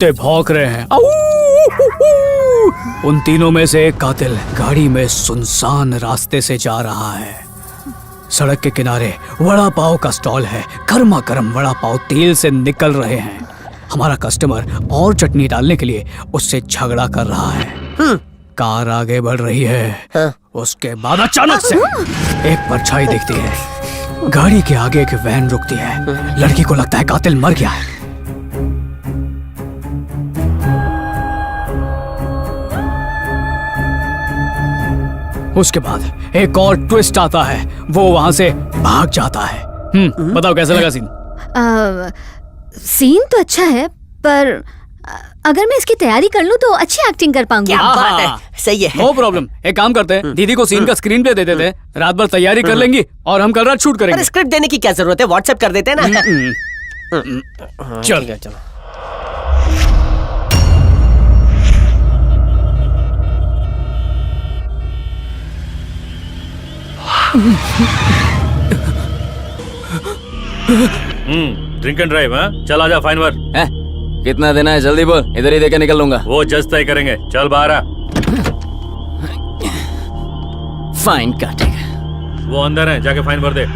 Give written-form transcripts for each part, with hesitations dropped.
कुत्ते भौंक रहे हैं। उन तीनों में से एक कातिल गाड़ी में सुनसान रास्ते से जा रहा है। सड़क के किनारे वड़ा पाव का स्टॉल है। गर्मा गर्म वड़ा पाव तेल से निकल रहे हैं। हमारा कस्टमर और चटनी डालने के लिए उससे झगड़ा कर रहा है। कार आगे बढ़ रही है। उसके बाद अचानक से एक परछाई दिखती है। गाड़ी के आगे एक वैन रुकती है। लड़की को लगता है कातिल मर गया है। उसके बाद एक और ट्विस्ट आता है। वो वहां से भाग जाता है। बताओ कैसा लगा सीन? सीन तो अच्छा है, पर अगर मैं इसकी तैयारी कर लूं तो अच्छी एक्टिंग कर पाऊंगी। क्या बात है, सही है। No problem. एक काम करते हैं, दीदी को सीन का स्क्रीन प्ले दे देते हैं। रात भर तैयारी कर लेंगी और हम कल रात शूट करेंगे। स्क्रिप्ट देने की क्या जरूरत है, व्हाट्सएप कर देते हैं ना। चल चलो। Drink and drive. चल आजा फाइन वर्क। कितना देना है जल्दी बोल, इधर ही देके निकल लूंगा। वो जज तय करेंगे। चल बाहर आ। फाइन काटेगा। वो अंदर है, जाके फाइन भर दे।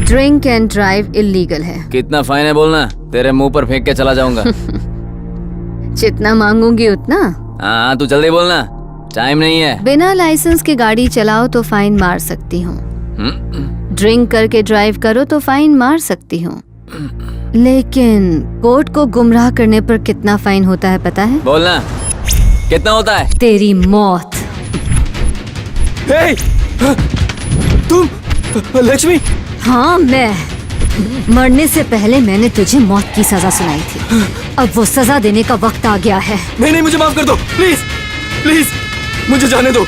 ड्रिंक एंड ड्राइव इल्लीगल है। कितना फाइन है बोलना, तेरे मुंह पर फेंक के चला जाऊंगा। जितना मांगूंगी उतना। हाँ तू जल्दी बोलना, टाइम नहीं है। बिना लाइसेंस के गाड़ी चलाओ तो फाइन मार सकती हूँ। ड्रिंक करके ड्राइव करो तो फाइन मार सकती हूँ, लेकिन कोर्ट को गुमराह करने पर कितना फाइन होता है पता है? बोलना कितना होता है? तेरी मौत। तुम लक्ष्मी? हाँ मैं। मरने से पहले मैंने तुझे मौत की सजा सुनाई थी। अब वो सजा देने का वक्त आ गया है। नहीं, मुझे माफ कर दो प्लीज प्लीज, मुझे जाने दो,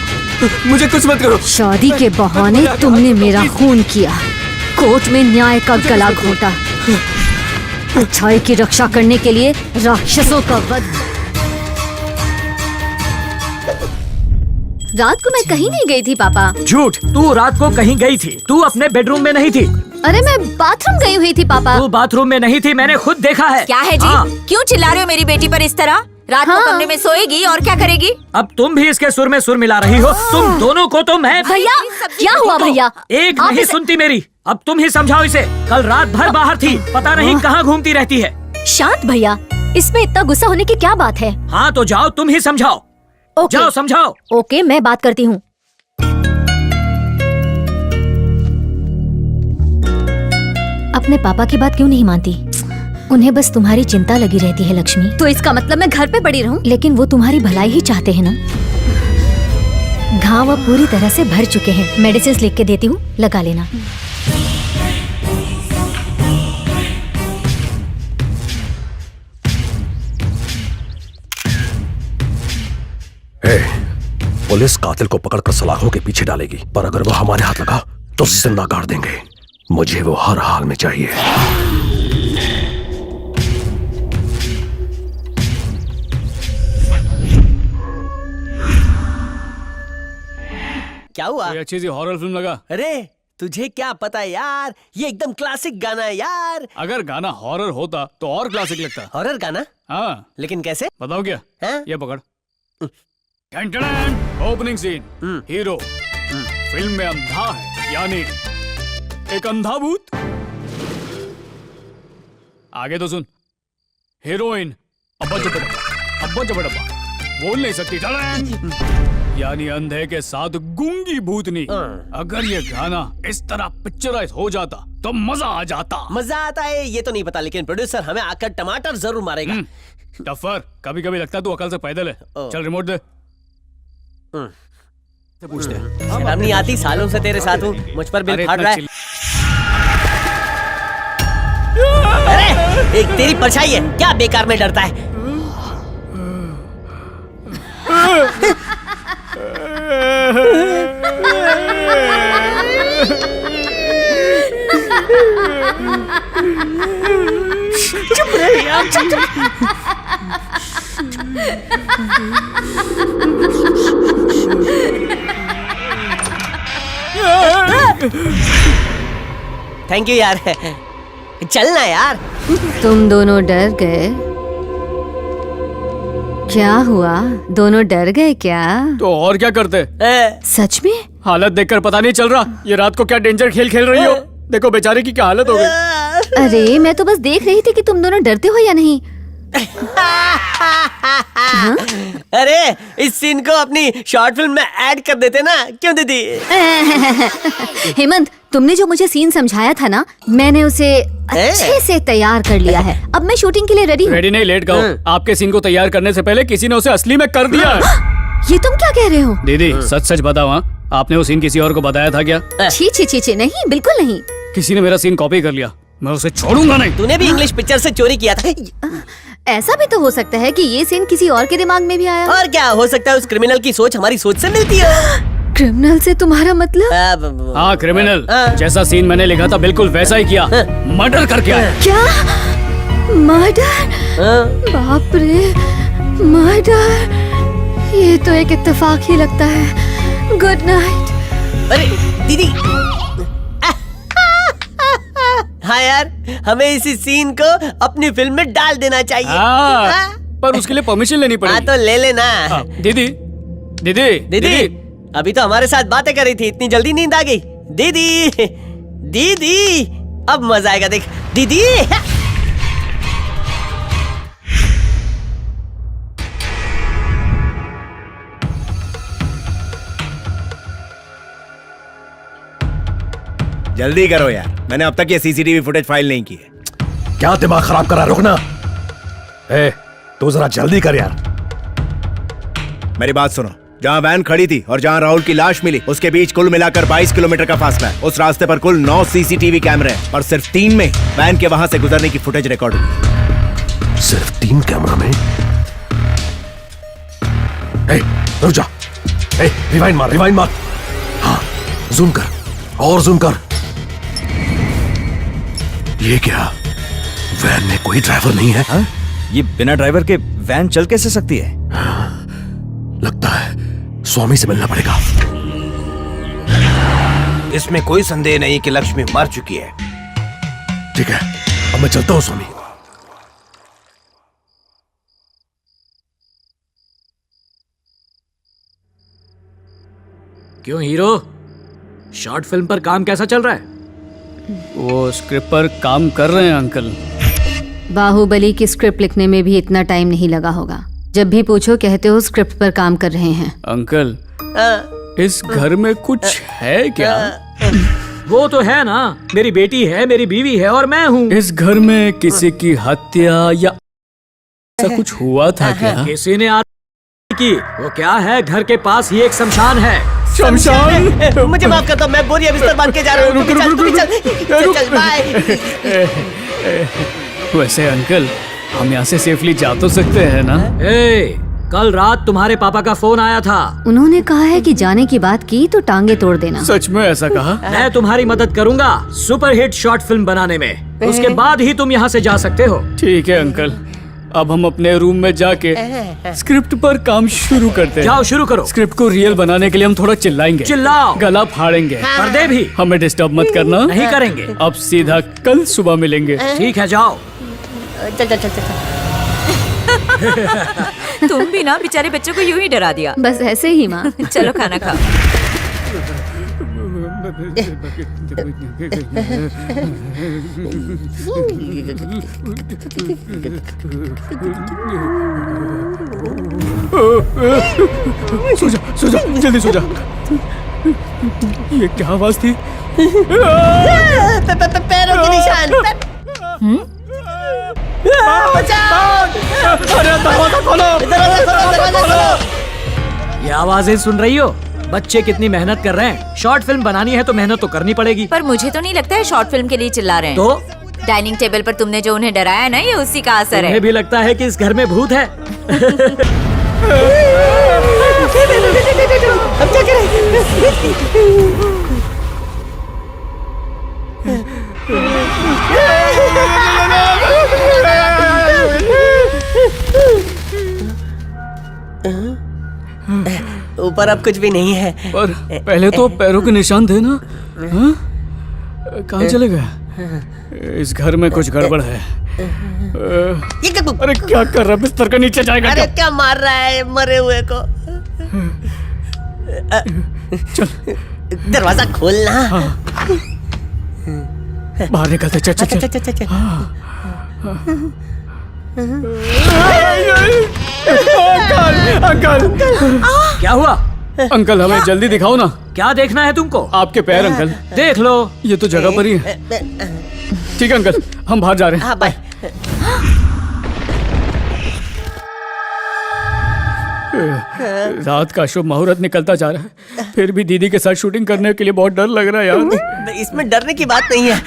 मुझे कुछ मत करो। शादी के बहाने तुमने मेरा खून किया, कोर्ट में न्याय का गला घोटा, अच्छाई की रक्षा करने के लिए राक्षसों का वध। रात को मैं कहीं नहीं गई थी पापा। झूठ, तू रात को कहीं गई थी। तू अपने बेडरूम में नहीं थी। अरे मैं बाथरूम गई हुई थी पापा। तू बाथरूम में नहीं थी, मैंने खुद देखा है। क्या है जी? क्यों चिल्ला रहे हो मेरी बेटी पर इस तरह? रात को कमरे में सोएगी और क्या करेगी? अब तुम भी इसके सुर में सुर मिला रही हो। तुम दोनों को तो मैं। भैया क्या हुआ भैया? एक नहीं सुनती मेरी। अब तुम ही समझाओ इसे। कल रात भर बाहर थी, पता नहीं कहाँ घूमती रहती है। शांत भैया, इसमें इतना गुस्सा होने की क्या बात है? हाँ तो जाओ, तुम ही समझाओ। जाओ समझाओ। ओके मैं बात करती हूँ। अपने पापा की बात क्यों नहीं मानती? उन्हें बस तुम्हारी चिंता लगी रहती है लक्ष्मी। तो इसका मतलब मैं घर पे पड़ी रहूं? लेकिन वो तुम्हारी भलाई ही चाहते हैं ना। घाव अब पूरी तरह से भर चुके हैं। मेडिसिन लिख के देती हूँ, लगा लेना। पुलिस कातिल को पकड़कर सलाखों के पीछे डालेगी, पर अगर वो हमारे हाथ लगा तो जिंदा गाड़ देंगे। मुझे वो हर हाल में चाहिए। क्या हुआ? कोई अच्छी सी हॉरर फिल्म लगा। अरे तुझे क्या पता यार, ये एकदम क्लासिक गाना है यार। अगर गाना हॉरर होता तो और क्लासिक लगता। हॉरर गाना? हाँ लेकिन कैसे? बताओ क्या है? ये पकड़। Opening scene. हीरो फिल्म में अंधा है, यानी एक अंधा भूत। आगे तो सुन। हीरोइन अब्बा चपड़ब्बा बोल नहीं सकती, यानी अंधे के साथ गूंगी भूतनी। अगर ये गाना इस तरह पिक्चराइज हो जाता तो मजा आ जाता। मजा आता है ये तो नहीं पता, लेकिन प्रोड्यूसर हमें आकर टमाटर जरूर मारेगा। टफर, कभी कभी लगता है तू अकल से पैदल है। चल रिमोट दे। पूछते हैं। शर्म नहीं आती? सालों से तेरे साथ हूँ, मुझ पर बिल फाड़ रहा है। अरे एक तेरी परछाई है, क्या बेकार में डरता है? चुप रहे यार, चुप। थैंक यू यार। चलना यार। तुम दोनों डर गए? क्या हुआ, दोनों डर गए क्या? तो और क्या करते? सच में? हालत देखकर पता नहीं चल रहा ये रात को क्या डेंजर खेल खेल रही हो। देखो बेचारे की क्या हालत हो गई। अरे मैं तो बस देख रही थी कि तुम दोनों डरते हो या नहीं। अरे इस सीन को अपनी शॉर्ट फिल्म में ऐड कर देते ना, क्यों दीदी? हेमंत, तुमने जो मुझे सीन समझाया था ना, मैंने उसे अच्छे से तैयार कर लिया है। अब मैं शूटिंग के लिए रेडी हूँ। रेडी नहीं, लेट गाओ। आपके सीन को तैयार करने से पहले किसी ने उसे असली में कर दिया है। ये तुम क्या कह रहे हो? दीदी सच सच बताओ, हाँ आपने वो सीन किसी और को बताया था क्या? छी छी छी छी, नहीं बिल्कुल नहीं। किसी ने मेरा सीन कॉपी कर लिया, मैं उसे छोड़ूंगा नहीं। तूने भी इंग्लिश पिक्चर से चोरी किया था। ऐसा भी तो हो सकता है कि ये सीन किसी और के दिमाग में भी आया। और क्या हो सकता है, उस क्रिमिनल की सोच हमारी सोच से मिलती है। क्रिमिनल से तुम्हारा मतलब? हाँ क्रिमिनल, जैसा सीन मैंने लिखा था बिल्कुल वैसा ही किया। मर्डर करके आया। क्या मर्डर? बाप रे, मर्डर! ये तो एक इत्तेफाक ही लगता है। Good night. अरे दीदी, हाँ यार, हमें इसी सीन को अपनी फिल्म में डाल देना चाहिए। हाँ, पर उसके लिए परमिशन लेनी पड़ेगी। हाँ तो ले लेना। हाँ, दीदी दीदी दीदी अभी तो हमारे साथ बातें कर रही थी, इतनी जल्दी नींद आ गई? दीदी दीदी अब मजा आएगा, देख दीदी। जल्दी करो यार, मैंने अब तक ये सीसीटीवी फुटेज फाइल नहीं की है। क्या दिमाग खराब करा, रुकना। तू जरा जल्दी कर यार। मेरी बात सुनो, जहाँ वैन खड़ी थी और जहाँ राहुल की लाश मिली उसके बीच कुल मिलाकर 22 किलोमीटर का फासला है। उस रास्ते पर कुल 9 सीसीटीवी कैमरे हैं और सिर्फ 3 में वैन के वहां से गुजरने की फुटेज रिकॉर्ड हुई। सिर्फ 3 कैमरा में? रुक जा। रिवाइंड मार, रिवाइंड मार। हाँ जूम कर और जूम कर। ये क्या, वैन में कोई ड्राइवर नहीं है? हा? ये बिना ड्राइवर के वैन चल कैसे सकती है? लगता है स्वामी से मिलना पड़ेगा। इसमें कोई संदेह नहीं कि लक्ष्मी मर चुकी है। ठीक है, अब मैं चलता हूं स्वामी। क्यों हीरो, शॉर्ट फिल्म पर काम कैसा चल रहा है? वो स्क्रिप्ट पर काम कर रहे हैं अंकल। बाहुबली की स्क्रिप्ट लिखने में भी इतना टाइम नहीं लगा होगा। जब भी पूछो कहते हो स्क्रिप्ट पर काम कर रहे हैं। अंकल इस घर में कुछ है क्या? वो तो है ना, मेरी बेटी है, मेरी बीवी है और मैं हूँ। इस घर में किसी की हत्या या ऐसा कुछ हुआ था क्या? किसी ने की, वो क्या है, घर के पास ही एक शमशान है। शमशान? मुझे माफ कर दो, मैं बोरिया बिस्तर बांध के जा रहा हूँ। चल बाय। वैसे अंकल हम यहाँ से सेफली जा तो सकते हैं ना? कल रात तुम्हारे पापा का फोन आया था। उन्होंने कहा है कि जाने की बात की तो टांगे तोड़ देना। सच में ऐसा कहा? मैं तुम्हारी मदद करूंगा सुपरहिट शॉर्ट फिल्म बनाने में, उसके बाद ही तुम यहाँ से जा सकते हो। ठीक है अंकल, अब हम अपने रूम में जाके स्क्रिप्ट पर काम शुरू करते हैं। जाओ शुरू करो। स्क्रिप्ट को रियल बनाने के लिए हम थोड़ा चिल्लाएंगे, चिल्लाओ, गला फाड़ेंगे, पर्दे भी। हमें डिस्टर्ब मत करना। नहीं करेंगे। अब सीधा कल सुबह मिलेंगे। ठीक है, जाओ। चल। तुम भी ना बेचारे बच्चों को यूं ही डरा दिया। बस ऐसे ही माँ। चलो खाना खाओ। सो जा जल्दी सो जा। ये क्या आवाज थी? पैरों के निशान। दरवाजा खोलो। ये आवाजें सुन रही हो? बच्चे कितनी मेहनत कर रहे हैं। शॉर्ट फिल्म बनानी है तो मेहनत तो करनी पड़ेगी। पर मुझे तो नहीं लगता है शॉर्ट फिल्म के लिए चिल्ला रहे हैं। तो डाइनिंग टेबल पर तुमने जो उन्हें डराया ना, ये उसी का असर है। तुम्हें भी लगता है कि इस घर में भूत है? अब क्या करें? ऊपर अब कुछ भी नहीं है। पर पहले तो पैरों के निशान थे ना। हाँ? कहाँ चले गए? इस घर में कुछ गड़बड़ है। अरे क्या कर रहा है? बिस्तर के नीचे जाएगा अरे क्या मार रहा है मरे हुए को? चल दरवाजा खोलना। बाहर निकलते। चल चल चल चल चल। अंकल अंकल क्या हुआ? अंकल हमें जल्दी दिखाओ ना। क्या देखना है तुमको? आपके पैर अंकल। देख लो। ये तो जगह पर ही है। ठीक है अंकल, हम बाहर जा रहे हैं। हाँ बाय। रात का शुभ मुहूर्त निकलता जा रहा है, फिर भी दीदी के साथ शूटिंग करने के लिए बहुत डर लग रहा है यार। इसमें डरने की बात नहीं है।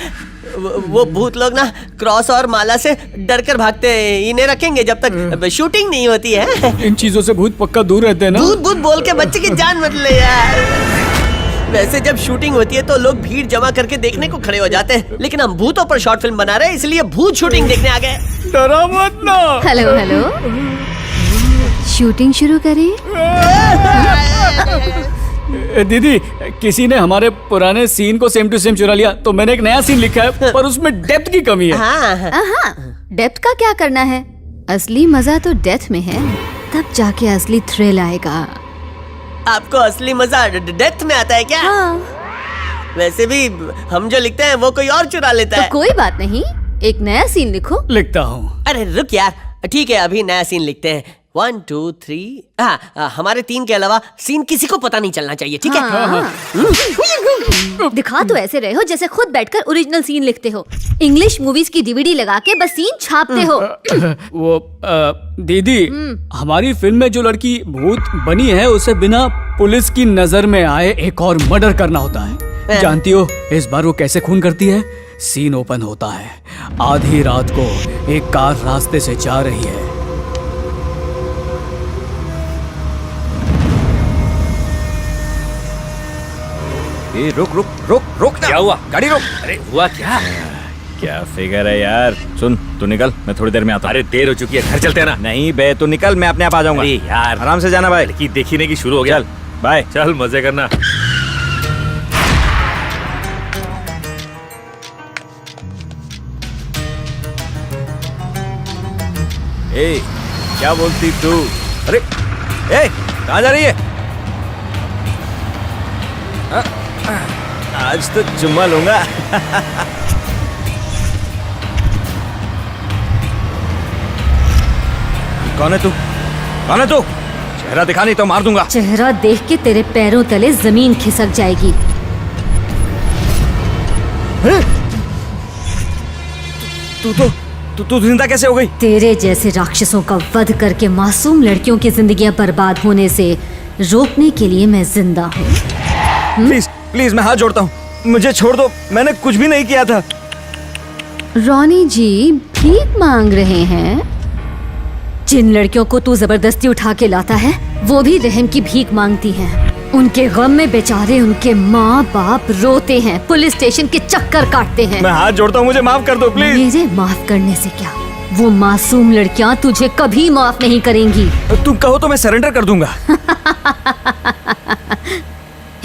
वो भूत लोग ना क्रॉस और माला से डर कर भागते हैं। इन्हें रखेंगे जब तक शूटिंग नहीं होती है। इन चीजों से भूत पक्का दूर रहते हैं ना। भूत भूत बोल के बच्चे की जान मत ले यार। वैसे जब शूटिंग होती है तो लोग भीड़ जमा करके देखने को खड़े हो जाते हैं, लेकिन हम भूतों पर शॉर्ट फिल्म बना रहे हैं, इसलिए भूत शूटिंग देखने आ गए। डरा मत ना। हेलो हेलो, शूटिंग शुरू करें? दीदी, किसी ने हमारे पुराने सीन को सेम टू सेम चुरा लिया, तो मैंने एक नया सीन लिखा है, पर उसमें डेप्थ की कमी है। हाँ, डेप्थ का क्या करना है? असली मजा तो डेथ में है, तब जाके असली थ्रिल आएगा। आपको असली मजा डेथ में आता है क्या? हाँ। वैसे भी हम जो लिखते हैं वो कोई और चुरा लेता है। तो कोई बात नहीं, एक नया सीन लिखो। लिखता हूँ। अरे रुक यार, ठीक है अभी नया सीन लिखते हैं। 1 2 3। हाँ, हमारे 3 के अलावा सीन किसी को पता नहीं चलना चाहिए, ठीक है? दिखा तो ऐसे रहे हो जैसे खुद बैठकर ओरिजिनल सीन लिखते हो। इंग्लिश मूवीज की डीवीडी लगा के बस सीन छापते हो। वो दीदी, हमारी फिल्म में जो लड़की भूत बनी है, उसे बिना पुलिस की नजर में आए एक और मर्डर करना होता है। जानती हो इस बार वो कैसे खून करती है? सीन ओपन होता है, आधी रात को एक कार रास्ते से जा रही है। ए, रुक रुक रुक रुक ना। क्या हुआ? गाड़ी रोक। अरे हुआ क्या? क्या फिगर है यार। सुन, तू निकल, मैं थोड़ी देर में आता हूँ। अरे देर हो चुकी है, घर चलते हैं ना। नहीं बे, तू निकल, मैं अपने आप आ जाऊंगा। अरे यार, आराम से जाना भाई। लड़की देखने की शुरू हो गया। चल बाय। चल मजे करना। ए, क्या बोलती तू? अरे ए, कहाँ जा रही है? आज तो चुम्मा लूंगा। कौन है तू? कौन है तू? चेहरा दिखा, नहीं तो मार दूंगा। चेहरा देख के तेरे पैरों तले जमीन खिसक जाएगी। तू जिंदा कैसे हो गई? तेरे जैसे राक्षसों का वध करके मासूम लड़कियों की जिंदगियां बर्बाद होने से रोकने के लिए मैं जिंदा हूँ। प्लीज प्लीज, मैं हाथ जोड़ता हूँ, मुझे छोड़ दो, मैंने कुछ भी नहीं किया था। रॉनी जी भीख मांग रहे हैं? जिन लड़कियों को तू जबरदस्ती उठा के लाता है, वो भी रहम की भीख मांगती हैं। उनके गम में बेचारे उनके माँ बाप रोते हैं, पुलिस स्टेशन के चक्कर काटते हैं। मैं हाथ जोड़ता हूँ, मुझे माफ कर दो प्लीज। मेरे माफ करने से क्या, वो मासूम लड़कियाँ तुझे कभी माफ नहीं करेंगी। तुम कहो तो मैं सरेंडर कर दूंगा।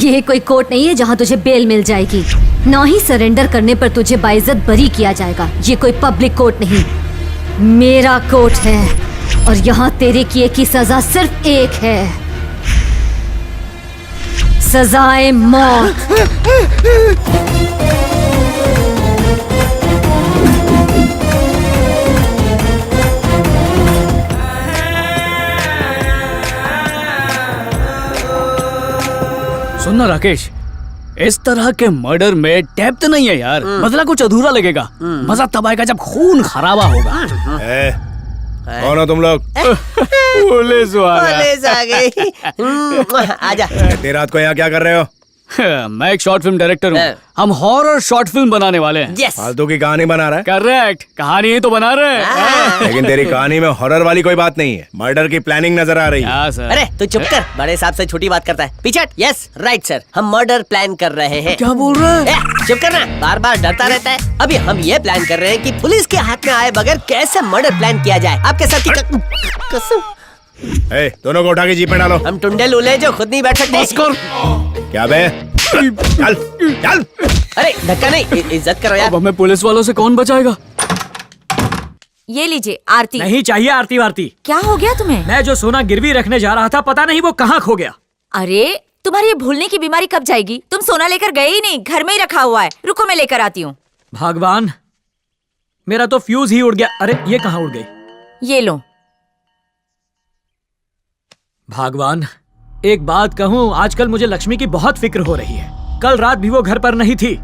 ये कोई कोर्ट नहीं है जहाँ तुझे बेल मिल जाएगी, ना ही सरेंडर करने पर तुझे बाइज्जत बरी किया जाएगा। ये कोई पब्लिक कोर्ट नहीं, मेरा कोर्ट है, और यहाँ तेरे किए की सजा सिर्फ एक है, सजाए मौत। सुनना राकेश, इस तरह के मर्डर में डेप्थ नहीं है यार, मतलब कुछ अधूरा लगेगा। मजा तब आएगा जब खून खराबा होगा। कौन हो तुम लोग? पुलिस वाला। पुलिस आ गई। आजा। इतनी रात को यहाँ क्या कर रहे हो? मैं एक शॉर्ट फिल्म डायरेक्टर हूँ, हम हॉरर शॉर्ट फिल्म बनाने वाले हैं। यस। फालतू की कहानी बना रहा है? करेक्ट, कहानी ही तो बना रहे हैं। लेकिन तेरी कहानी में हॉरर वाली कोई बात नहीं है, मर्डर की प्लानिंग नजर आ रही है। हाँ सर। अरे तू चुप कर, बड़े साहब से छोटी बात करता है। पीछे। यस राइट सर, हम मर्डर प्लान कर रहे हैं। क्या बोल रहा है? चुप करना, बार बार डरता रहता है। अभी हम ये प्लान कर रहे हैं कि पुलिस के हाथ में आए बगैर कैसे मर्डर प्लान किया जाए। आपके साथ की कसम। दोनों को उठा के जीप में डालो। हम टुंडे लूले जो खुद नहीं बैठ सकते। क्या बे? चल चल। अरे धक्का नहीं, इज्जत करो यार। अब हमें पुलिस वालों से कौन बचाएगा? ये लीजिए आरती। नहीं चाहिए आरती वारती। क्या हो गया तुम्हें? मैं जो सोना गिरवी रखने जा रहा था, पता नहीं वो कहाँ खो गया। अरे तुम्हारी ये भूलने की बीमारी कब जाएगी? तुम सोना लेकर गए ही नहीं, घर में ही रखा हुआ है। रुको मैं लेकर आती हूँ। भगवान, मेरा तो फ्यूज ही उड़ गया। अरे ये कहाँ उड़ गई? ये लो। भगवान, एक बात कहूँ, आजकल मुझे लक्ष्मी की बहुत फिक्र हो रही है। कल रात भी वो घर पर नहीं थी।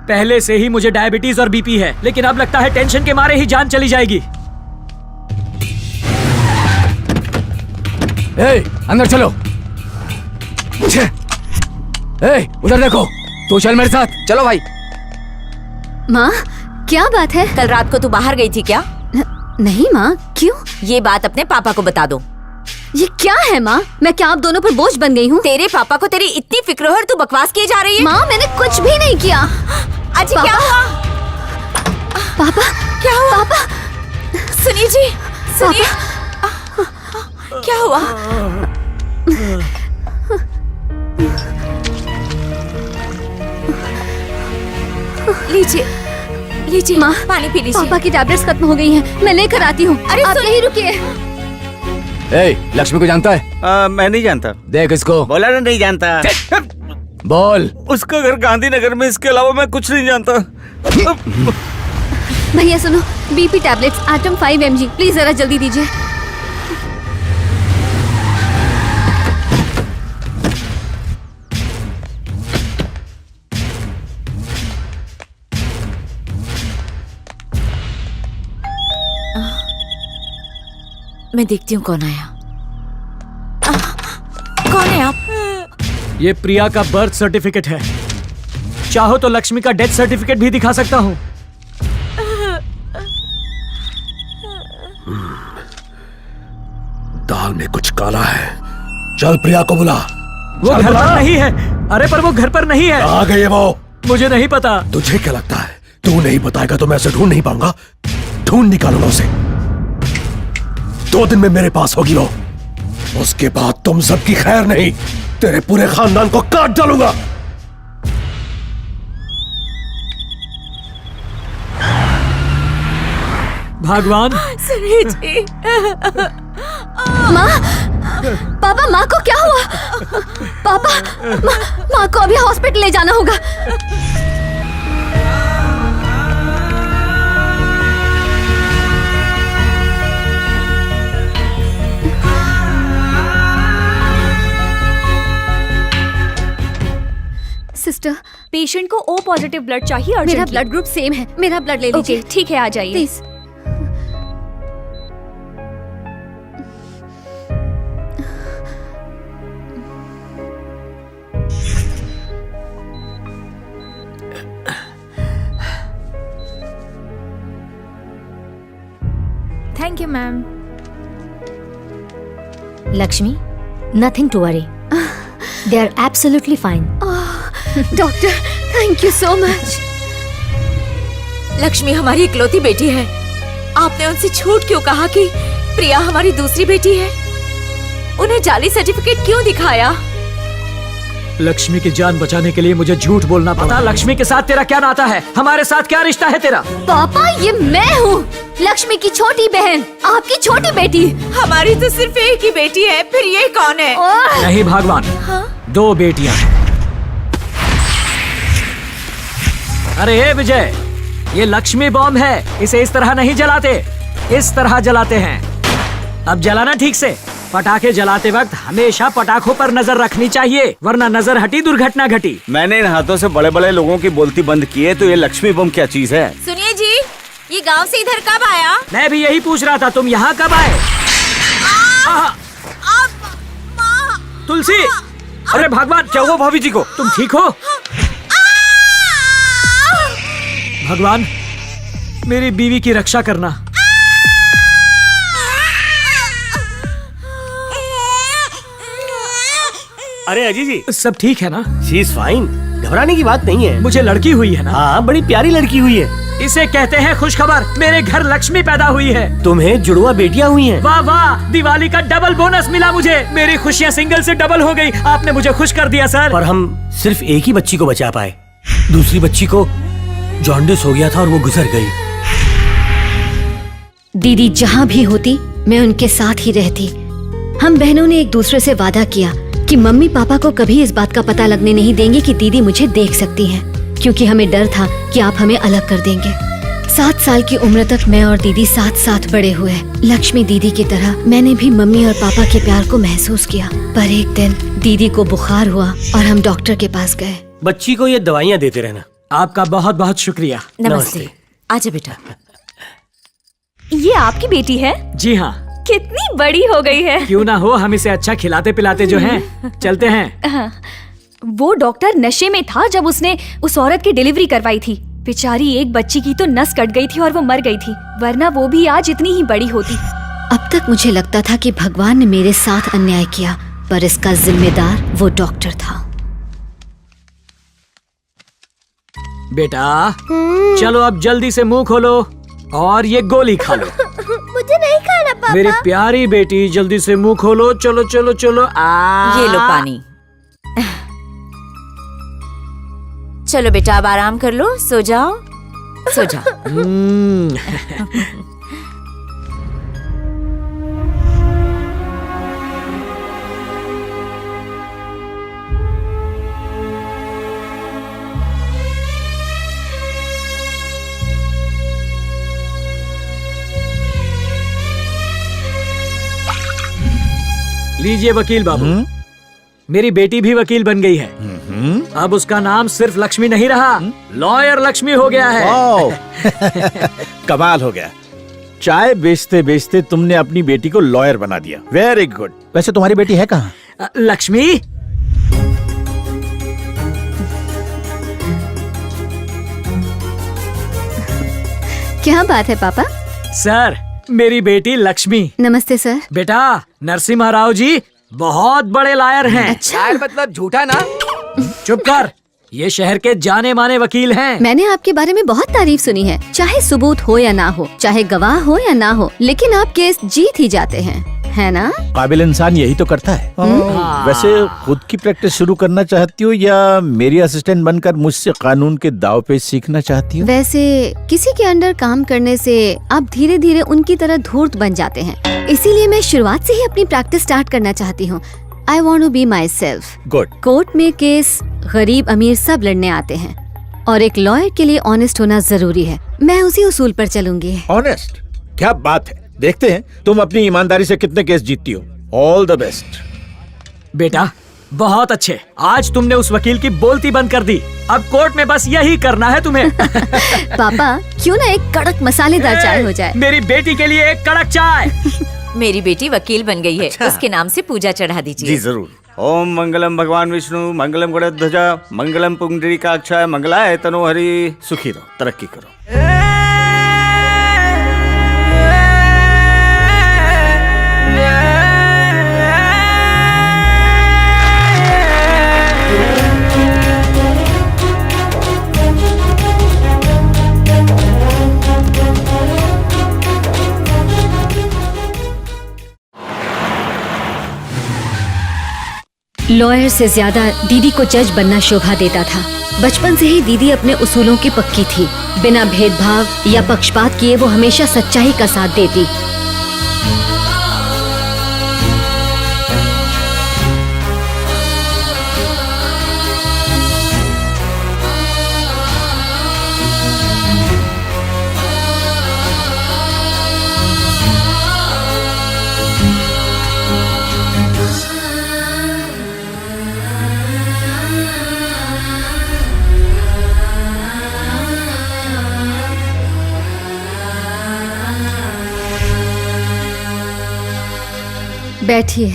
पहले से ही मुझे डायबिटीज और बीपी है, लेकिन अब लगता है टेंशन के मारे ही जान चली जाएगी। अंदर चलो। उधर देखो। तू चल मेरे साथ। चलो भाई। माँ, क्या बात है? कल रात को तू बाहर गई थी क्या? नहीं माँ, क्यों? ये बात अपने पापा को बता दो। ये क्या है माँ? मैं क्या आप दोनों पर बोझ बन गई हूँ? तेरे पापा को तेरी इतनी फिक्र है और तू बकवास किए जा रही है। माँ, मैंने कुछ भी नहीं किया। अजी क्या हुआ? पापा, क्या हुआ? पापा, सुनिए जी, सुनिए। क्या हुआ? लीजिए लीजिए माँ, पानी पी लीजिए। पापा की टैबलेट्स खत्म हो गई हैं। मैं लेकर आती हूँ। अरे आप यहीं रुकिए। लक्ष्मी को जानता है? मैं नहीं जानता। देख इसको। बोला ना नहीं जानता। बोल। उसका घर गांधीनगर में, इसके अलावा मैं कुछ नहीं जानता। भैया सुनो, BP tablets atom 5 mg, please जरा जल्दी दीजिए। मैं देखती हूँ कौन आया। कौन है आप? ये प्रिया का बर्थ सर्टिफिकेट है। चाहो तो लक्ष्मी का डेथ सर्टिफिकेट भी दिखा सकता हूँ। दाल में कुछ काला है। चल प्रिया को बुला। वो घर पर नहीं है। अरे पर वो घर पर नहीं है। कहाँ गई है वो? मुझे नहीं पता। तुझे क्या लगता है तू नहीं बताएगा तो मैं उसे ढूंढ नहीं पाऊंगा? ढूंढ निकालूंगा उसे। 2 दिन में मेरे पास होगी वो। उसके बाद तुम सबकी खैर नहीं, तेरे पूरे खानदान को काट डालूंगा। भगवान। सुनिए जी। माँ, पापा, माँ को क्या हुआ? पापा, माँ को अभी हॉस्पिटल ले जाना होगा। सिस्टर, पेशेंट को O पॉजिटिव ब्लड चाहिए urgently। मेरा ब्लड ग्रुप सेम है। मेरा ब्लड ले लीजिए। ओके, ठीक है, आ जाइए। Please. Thank you ma'am. Lakshmi, nothing to worry. They are absolutely fine. Doctor, thank you so much. Lakshmi हमारी इकलौती बेटी है। आपने उनसे झूठ क्यों कहा कि प्रिया हमारी दूसरी बेटी है? उन्हें जाली सर्टिफिकेट क्यों दिखाया? लक्ष्मी की जान बचाने के लिए मुझे झूठ बोलना पड़ा। लक्ष्मी के साथ तेरा क्या नाता है? हमारे साथ क्या रिश्ता है तेरा? पापा, ये मैं हूँ, लक्ष्मी की छोटी बहन, आपकी छोटी बेटी। हमारी तो सिर्फ एक ही बेटी है, फिर ये कौन है? नहीं भगवान, 2 बेटियां हैं। अरे हे विजय, ये लक्ष्मी बॉम्ब है। इसे इस तरह नहीं जलाते, इस तरह जलाते हैं। अब जलाना ठीक से। पटाखे जलाते वक्त हमेशा पटाखों पर नजर रखनी चाहिए, वरना नजर हटी दुर्घटना घटी। मैंने इन हाथों से बड़े बड़े लोगों की बोलती बंद की है, तो ये लक्ष्मी बम क्या चीज है? सुनिए जी, ये गांव से इधर कब आया? मैं भी यही पूछ रहा था, तुम यहाँ कब आए? तुलसी, अरे भगवान, क्या हुआ भाभी जी को? तुम ठीक हो? भगवान, मेरी बीवी की रक्षा करना। अरे अजी जी, सब ठीक है ना? शी इज फाइन, घबराने की बात नहीं है। मुझे लड़की हुई है ना? हाँ, बड़ी प्यारी लड़की हुई है। इसे कहते हैं खुशखबर। मेरे घर लक्ष्मी पैदा हुई है। तुम्हें जुड़वा बेटियां हुई हैं। वाह वाह, दिवाली का डबल बोनस मिला मुझे। मेरी खुशियाँ सिंगल से डबल हो गई। आपने मुझे खुश कर दिया सर। पर हम सिर्फ एक ही बच्ची को बचा पाए। दूसरी बच्ची को जॉन्डिस हो गया था और वो गुजर गई। दीदी जहाँ भी होती मैं उनके साथ ही रहती। हम बहनों ने एक दूसरे से वादा किया कि मम्मी पापा को कभी इस बात का पता लगने नहीं देंगे कि दीदी मुझे देख सकती हैं, क्योंकि हमें डर था कि आप हमें अलग कर देंगे। 7 साल की उम्र तक मैं और दीदी साथ साथ बड़े हुए। लक्ष्मी दीदी की तरह मैंने भी मम्मी और पापा के प्यार को महसूस किया। पर एक दिन दीदी को बुखार हुआ और हम डॉक्टर के पास गए। बच्ची को ये दवाइयाँ देते रहना। आपका बहुत बहुत शुक्रिया। नमस्ते। आजा बेटा। ये आपकी बेटी है? जी हाँ। कितनी बड़ी हो गई है। क्यों ना हो, हम इसे अच्छा खिलाते पिलाते जो हैं। चलते हैं। वो डॉक्टर नशे में था जब उसने उस औरत की डिलीवरी करवाई थी। बेचारी एक बच्ची की तो नस कट गई थी और वो मर गई थी, वरना वो भी आज इतनी ही बड़ी होती। अब तक मुझे लगता था कि भगवान ने मेरे साथ अन्याय किया, पर इसका जिम्मेदार वो डॉक्टर था। बेटा चलो अब जल्दी से मुंह खोलो और ये गोली खा लो। मुझे नहीं खाना पापा। मेरी प्यारी बेटी जल्दी से मुंह खोलो। चलो चलो चलो। ये लो पानी। चलो बेटा अब आराम कर लो, सो जाओ सो जाओ। लीजिए वकील बाबू, मेरी बेटी भी वकील बन गई है। अब उसका नाम सिर्फ लक्ष्मी नहीं रहा, लॉयर लक्ष्मी हो गया है। कमाल हो गया। चाय बेचते बेचते तुमने अपनी बेटी को लॉयर बना दिया। Very good. वैसे तुम्हारी बेटी है कहाँ? लक्ष्मी। क्या बात है पापा? सर मेरी बेटी लक्ष्मी। नमस्ते सर। बेटा नरसिम्हा राव जी बहुत बड़े लायर हैं। अच्छा। लायर मतलब झूठा ना? चुप कर, ये शहर के जाने माने वकील हैं। मैंने आपके बारे में बहुत तारीफ सुनी है। चाहे सबूत हो या ना हो, चाहे गवाह हो या ना हो, लेकिन आप केस जीत ही जाते हैं, है ना? काबिल इंसान यही तो करता है। वैसे खुद की प्रैक्टिस शुरू करना चाहती हो या मेरी असिस्टेंट बनकर मुझसे कानून के दाव पे सीखना चाहती हो? वैसे किसी के अंडर काम करने से आप धीरे धीरे उनकी तरह धूर्त बन जाते हैं, इसीलिए मैं शुरुआत से ही अपनी प्रैक्टिस स्टार्ट करना चाहती हूँ। I want to be myself. Good. Court में केस गरीब अमीर सब लड़ने आते हैं और एक लॉयर के लिए ऑनेस्ट होना जरूरी है। मैं उसी उसूल पर चलूंगी। ऑनेस्ट? क्या बात है। देखते हैं तुम अपनी ईमानदारी से कितने केस जीतती हो। All the best. बेटा बहुत अच्छे, आज तुमने उस वकील की बोलती बंद कर दी। अब कोर्ट में बस यही करना है तुम्हें। पापा क्यों ना एक कड़क मसालेदार चाय हो जाए। मेरी बेटी के लिए एक कड़क चाय। मेरी बेटी वकील बन गई है। उसके नाम से पूजा चढ़ा दीजिए। जी जरूर। ओम मंगलम भगवान विष्णु, मंगलम गरुड़ध्वजा, मंगलम पुंडरीकाक्षाय, मंगलाय तनोहरि। सुखी रहो, तरक्की करो। लॉयर से ज्यादा दीदी को जज बनना शोभा देता था। बचपन से ही दीदी अपने उसूलों की पक्की थी। बिना भेदभाव या पक्षपात किए वो हमेशा सच्चाई का साथ देती। बैठिए।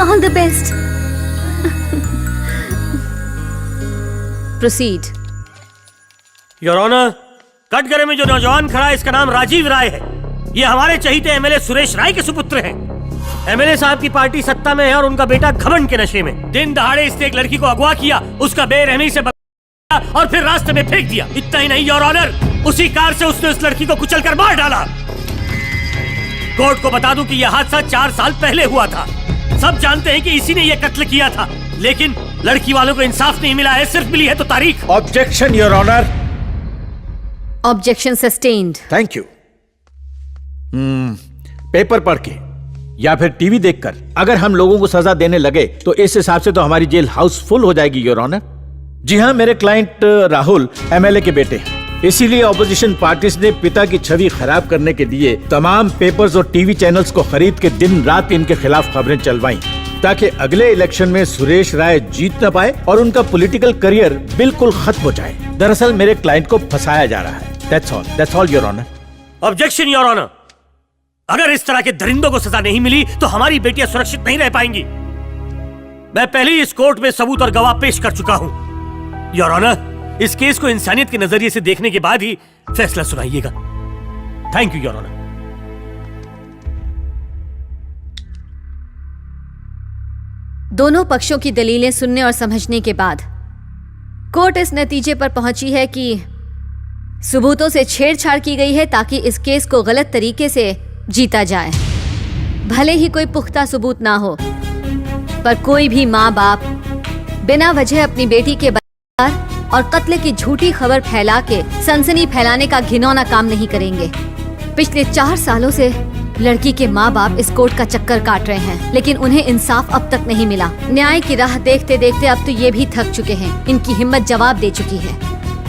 All the best. Proceed. Your honour, कटघरे में जो नौजवान खड़ा है इसका नाम राजीव राय है। ये हमारे चहीते एमएलए सुरेश राय के सुपुत्र हैं। एमएलए साहब की पार्टी सत्ता में है और उनका बेटा घमंड के नशे में। दिन दहाड़े इसने एक लड़की को अगवा किया, उसका बेरहमी से और फिर रास्ते में फेंक दिया। इतना ही नहीं योर ऑनर, उसी कार से उसने उस लड़की को कुचलकर मार डाला। कोर्ट को बता दूं कि यह हादसा 4 साल पहले हुआ था। सब जानते हैं कि इसी ने यह कत्ल किया था, लेकिन लड़की वालों को इंसाफ नहीं मिला है, सिर्फ मिली है तो तारीख। Objection your honour. Objection sustained. Thank you. Paper पढ़ के या फिर टीवी देखकर अगर हम लोगों को सजा देने लगे तो इस हिसाब से तो हमारी जेल हाउस फुल हो जाएगी योर ऑनर। जी हाँ, मेरे क्लाइंट राहुल एमएलए के बेटे हैं, इसीलिए ऑपोजिशन पार्टीज ने पिता की छवि खराब करने के लिए तमाम पेपर्स और टीवी चैनल्स को खरीद के दिन रात इनके खिलाफ खबरें चलवाई, ताकि अगले इलेक्शन में सुरेश राय जीत न पाए और उनका पॉलिटिकल करियर बिल्कुल खत्म हो जाए। दरअसल मेरे क्लाइंट को फंसाया जा रहा है। That's all your honour. Objection your honour. अगर इस तरह के दरिंदों को सजा नहीं मिली तो हमारी बेटियां सुरक्षित नहीं रह पाएंगी। मैं पहले ही इस कोर्ट में सबूत और गवाह पेश कर चुका हूं। योर ऑनर, इस केस को इंसानियत के नजरिए से देखने के बाद ही फैसला सुनाइएगा। Thank you your honour. दोनों पक्षों की दलीलें सुनने और समझने के बाद कोर्ट इस नतीजे पर पहुंची है कि सबूतों से छेड़छाड़ की गई है ताकि इस केस को गलत तरीके से जीता जाए। भले ही कोई पुख्ता सबूत ना हो, पर कोई भी माँ बाप बिना वजह अपनी बेटी के बलात्कार और कत्ल की झूठी खबर फैला के सनसनी फैलाने का घिनौना काम नहीं करेंगे। पिछले 4 सालों से लड़की के माँ बाप इस कोर्ट का चक्कर काट रहे हैं, लेकिन उन्हें इंसाफ अब तक नहीं मिला। न्याय की राह देखते देखते अब तो ये भी थक चुके हैं, इनकी हिम्मत जवाब दे चुकी है।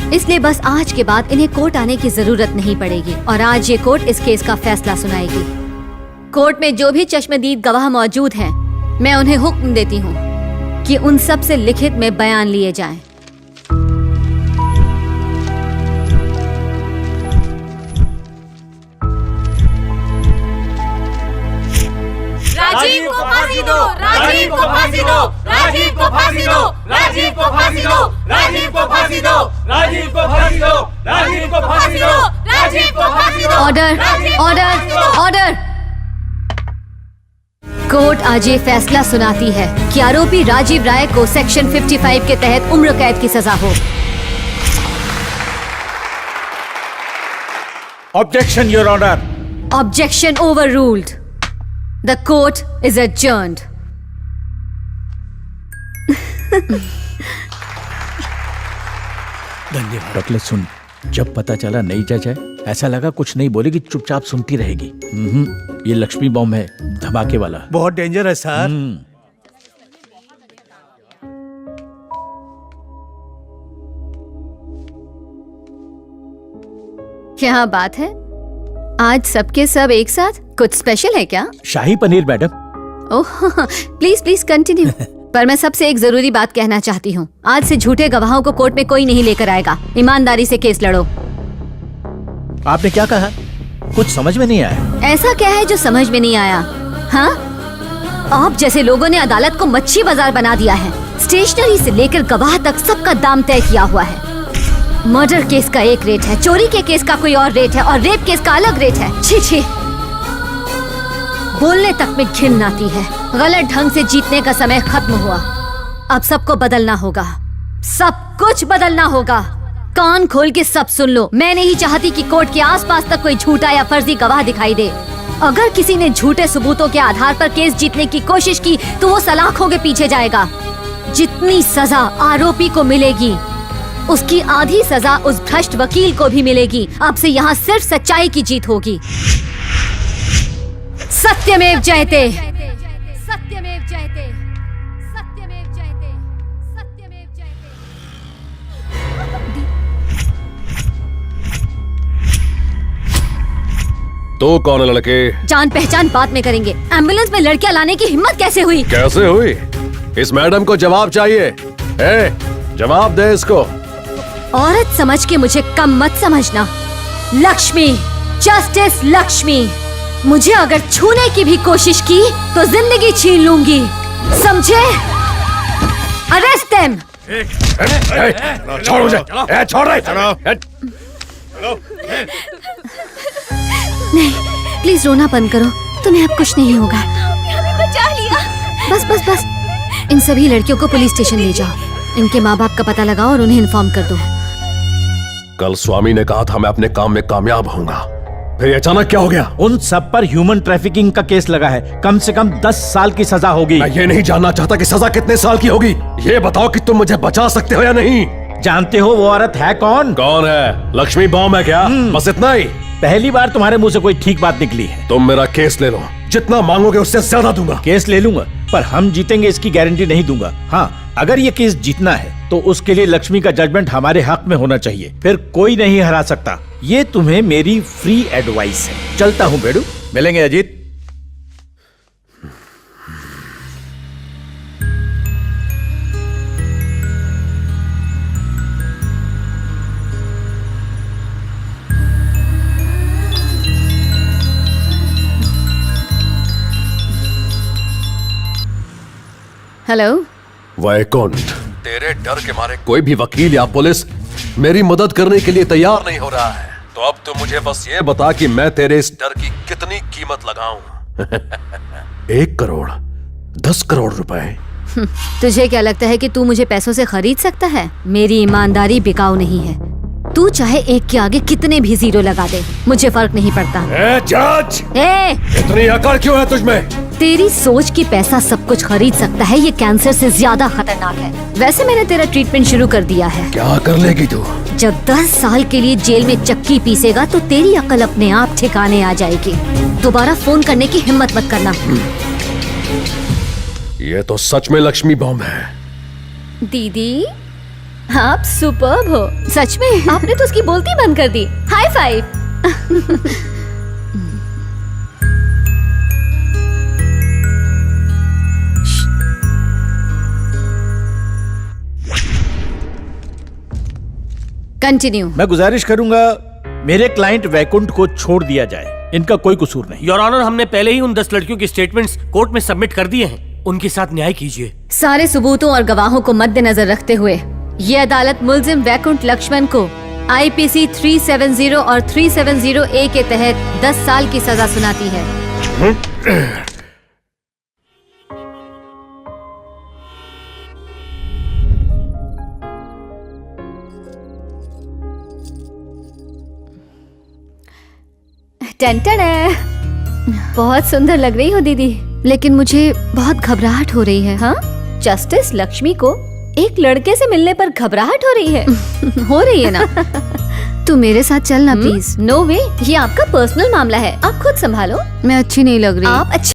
इसलिए बस आज के बाद इन्हें कोर्ट आने की जरूरत नहीं पड़ेगी और आज ये कोर्ट इस केस का फैसला सुनाएगी। कोर्ट में जो भी चश्मदीद गवाह मौजूद हैं, मैं उन्हें हुक्म देती हूँ कि उन सब से लिखित में बयान लिए जाएं। राजीव को फांसी दो, राजीव को फांसी दो, राजीव को फांसी दो, राजीव को फांसी दो, राजीव को फांसी दो, राजीव को फांसी दो, राजीव को फांसी दो, राजीव को फांसी दो। Order, order, order. कोर्ट आज ये फैसला सुनाती है कि आरोपी राजीव राय को सेक्शन 55 के तहत उम्र कैद की सजा हो। Objection your honour. Objection overruled. The court is adjourned. धन्यवाद। डॉक्टर सुन, जब पता चला नई जज है, ऐसा लगा कुछ नहीं बोलेगी, चुपचाप सुनती रहेगी। ये लक्ष्मी बॉम्ब है, धमाके वाला। बहुत डेंजर है सर। क्या बात है, आज सबके सब एक साथ? कुछ स्पेशल है क्या? Shahi paneer madam. Oh please please continue. पर मैं सबसे एक जरूरी बात कहना चाहती हूँ, आज से झूठे गवाहों को कोर्ट में कोई नहीं लेकर आएगा। ईमानदारी से केस लड़ो। आपने क्या कहा? कुछ समझ में नहीं आया। ऐसा क्या है जो समझ में नहीं आया? हाँ, आप जैसे लोगों ने अदालत को मच्छी बाजार बना दिया है। स्टेशनरी से लेकर गवाह तक सबका दाम तय किया हुआ है। मर्डर केस का एक रेट है, चोरी के केस का कोई और रेट है और रेप केस का अलग रेट है। छी छी, बोलने तक में घिन आती है। गलत ढंग से जीतने का समय खत्म हुआ। अब सबको बदलना होगा, सब कुछ बदलना होगा। कान खोल के सब सुन लो। मैं नहीं चाहती कि कोर्ट के आसपास तक कोई झूठा या फर्जी गवाह दिखाई दे। अगर किसी ने झूठे सबूतों के आधार पर केस जीतने की कोशिश की तो वो सलाखों के पीछे जाएगा। जितनी सजा आरोपी को मिलेगी, उसकी आधी सजा उस भ्रष्ट वकील को भी मिलेगी। अब से यहाँ सिर्फ सच्चाई की जीत होगी। सत्यमेव जयते, सत्यमेव जयते, सत्यमेव जयते, सत्यमेव जयते। तो कौन है लड़के? जान पहचान बाद में करेंगे। एम्बुलेंस में लड़कियां लाने की हिम्मत कैसे हुई? कैसे हुई? इस मैडम को जवाब चाहिए। जवाब दे इसको। औरत समझ के मुझे कम मत समझना। लक्ष्मी, जस्टिस लक्ष्मी। मुझे अगर छूने की भी कोशिश की तो जिंदगी छीन लूंगी, समझे? Arrest them. छोड़ मुझे। छोड़ रहे। नहीं, प्लीज रोना बंद करो। तुम्हें अब कुछ नहीं होगा। बस बस बस, इन सभी लड़कियों को पुलिस स्टेशन ले जाओ। इनके माँ बाप का पता लगाओ और उन्हें इन्फॉर्म कर दो। कल स्वामी ने कहा था मैं अपने काम में कामयाब होऊंगा, फिर अचानक क्या हो गया? उन सब पर ह्यूमन ट्रैफिकिंग का केस लगा है, कम से कम 10 साल की सजा होगी। मैं ये नहीं जानना चाहता कि सजा कितने साल की होगी, ये बताओ कि तुम मुझे बचा सकते हो या नहीं। जानते हो वो औरत है कौन? कौन है? लक्ष्मी बॉम्ब है क्या? बस इतना ही? पहली बार तुम्हारे मुंह से कोई ठीक बात निकली है। तुम मेरा केस ले लो, जितना मांगोगे उससे ज्यादा दूंगा। केस ले लूंगा, पर हम जीतेंगे इसकी गारंटी नहीं दूंगा। हाँ, अगर ये केस जीतना है तो उसके लिए लक्ष्मी का जजमेंट हमारे हक में होना चाहिए, फिर कोई नहीं हरा सकता। ये तुम्हें मेरी फ्री एडवाइस है। चलता हूँ बेडू, मिलेंगे अजीत। हेलो वैकुंठ, तेरे डर के मारे कोई भी वकील या पुलिस मेरी मदद करने के लिए तैयार नहीं हो रहा है। तो अब तू मुझे बस ये बता कि मैं तेरे इस डर की कितनी कीमत लगाऊं? 1 करोड़, 10 करोड़ रुपए। तुझे क्या लगता है कि तू मुझे पैसों से खरीद सकता है? मेरी ईमानदारी बिकाऊ नहीं है। तू चाहे 1 के आगे कितने भी 0 लगा दे, मुझे फर्क नहीं पड़ता। जज, इतनी अकड़ क्यों है तुझमें? तेरी सोच कि पैसा सब कुछ खरीद सकता है, ये कैंसर से ज्यादा खतरनाक है। वैसे मैंने तेरा ट्रीटमेंट शुरू कर दिया है। क्या कर लेगी तू? जब 10 साल के लिए जेल में चक्की पीसेगा तो तेरी अकल अपने आप ठिकाने आ जाएगी। दोबारा फोन करने की हिम्मत मत करना। ये तो सच में लक्ष्मी बॉम्ब है। दीदी आप सुपर्ब हो। सच में? आपने तो उसकी बोलती बंद कर दी। High five. कंटिन्यू। मैं गुजारिश करूंगा मेरे क्लाइंट वैकुंठ को छोड़ दिया जाए, इनका कोई कसूर नहीं। योर ऑनर, हमने पहले ही उन 10 लड़कियों के स्टेटमेंट्स कोर्ट में सबमिट कर दिए हैं, उनके साथ न्याय कीजिए। सारे सबूतों और गवाहों को मद्देनजर रखते हुए ये अदालत मुलजिम वैकुंठ लक्ष्मण को IPC 370 और 370A के तहत 10 साल की सजा सुनाती है। टेंटन है। बहुत सुंदर लग रही हो दीदी। लेकिन मुझे बहुत घबराहट हो रही है। हाँ, जस्टिस लक्ष्मी को एक लड़के से मिलने पर घबराहट हो रही है। हो रही है ना? तू मेरे साथ चलना प्लीज। नो वे, ये आपका पर्सनल मामला है, आप खुद संभालो। मैं अच्छी नहीं लग रही। आप अच्छी